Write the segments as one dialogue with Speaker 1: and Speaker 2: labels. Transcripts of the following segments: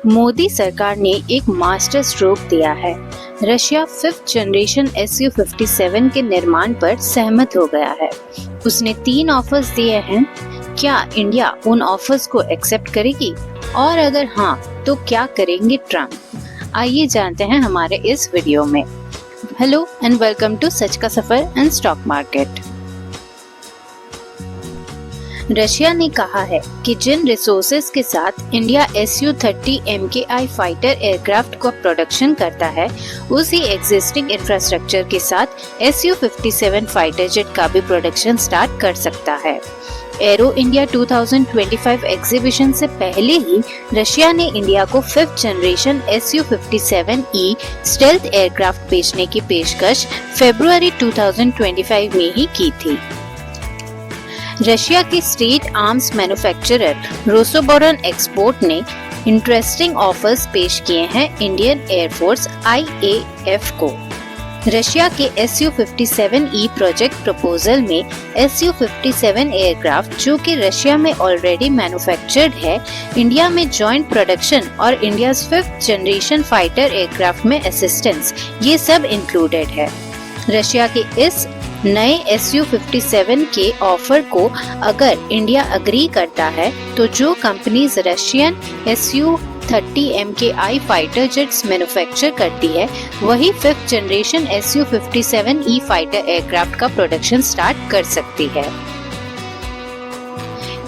Speaker 1: मोदी सरकार ने एक मास्टर स्ट्रोक दिया है। रशिया 5th जनरेशन Su-57 के निर्माण पर सहमत हो गया है। उसने 3 ऑफर्स दिए हैं। क्या इंडिया उन ऑफर्स को एक्सेप्ट करेगी और अगर हाँ तो क्या करेंगे ट्रम्प? आइए जानते हैं हमारे इस वीडियो में। Hello and welcome to Sach Ka Safar and stock market. Russia ने कहा है कि जिन रिसोर्सेज के साथ India Su-30 MKI fighter aircraft का प्रोडक्शन करता है, उसी एग्जिस्टिंग इंफ्रास्ट्रक्चर के साथ Su-57 फाइटर जेट का भी प्रोडक्शन स्टार्ट कर सकता है। एरो इंडिया 2025 एग्जीबिशन से पहले ही रशिया ने इंडिया को 5th generation Su-57E stealth aircraft बेचने की पेशकश फरवरी 2025 में ही की थी। रशिया के स्टेट आर्म्स मैन्युफैक्चरर रोसोबोरन एक्सपोर्ट ने इंटरेस्टिंग ऑफर्स पेश किए हैं इंडियन एयरफोर्स IAF को। रशिया के Su-57E प्रोजेक्ट प्रपोजल में Su-57 एयरक्राफ्ट जो कि रशिया में ऑलरेडी मैन्युफैक्चर्ड है, इंडिया में जॉइंट प्रोडक्शन और India 5th generation fighter aircraft में असिस्टेंस, ये सब इंक्लूडेड है। रशिया के इस नए Su-57 के ऑफर को अगर इंडिया अग्री करता है तो जो companies Russian Su-30 MKI fighter jets manufacture करती है, वही 5th generation Su-57E fighter aircraft का प्रोडक्शन स्टार्ट कर सकती है।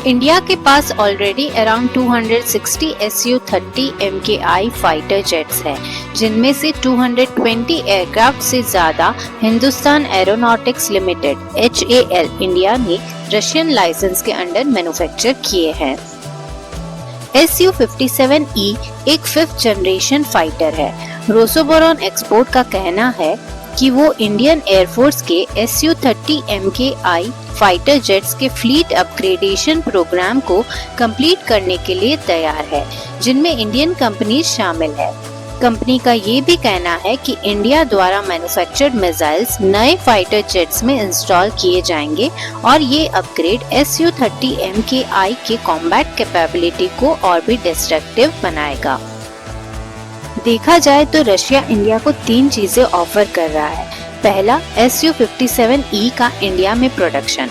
Speaker 1: इंडिया के पास already around 260 Su-30 MKI fighter jets हैं, जिनमें से 220 एयरक्राफ्ट से ज्यादा Hindustan aeronautics limited HAL India ने रशियन लाइसेंस के अंडर मैन्युफैक्चर किए हैं। Su-57E एक 5th जनरेशन फाइटर है। रोसोबोरन एक्सपोर्ट का कहना है कि वो इंडियन एयरफोर्स के Su-30 MKI फाइटर जेट्स के फ्लीट अपग्रेडेशन प्रोग्राम को कंप्लीट करने के लिए तैयार है, जिनमें इंडियन कंपनी शामिल है। कंपनी का ये भी कहना है कि इंडिया द्वारा मैन्युफैक्चर्ड मिसाइल्स नए फाइटर जेट्स में इंस्टॉल किए जाएंगे और ये अपग्रेड Su-30 MKI के कॉम्बैट कैपेबिलिटी को और भी डिस्ट्रक्टिव बनाएगा। देखा जाए तो रशिया इंडिया को 3 चीजें ऑफर कर रहा है। पहला, Su-57E का इंडिया में प्रोडक्शन।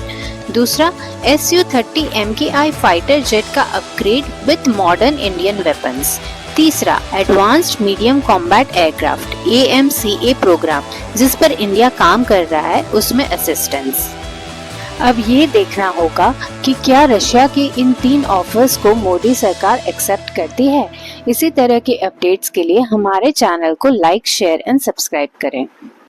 Speaker 1: दूसरा, Su-30 MKI फाइटर जेट का upgrade with modern Indian weapons. तीसरा, advanced medium combat aircraft AMCA programme, जिस पर इंडिया काम कर रहा है, उसमें असिस्टेंस। अब ये देखना होगा कि क्या रशिया के इन 3 ऑफर्स को मोदी सरकार एक्सेप्ट करती है। इसी तरह के अपडेट्स के लिए हमारे चैनल को लाइक, शेयर एंड सब्सक्राइब करें।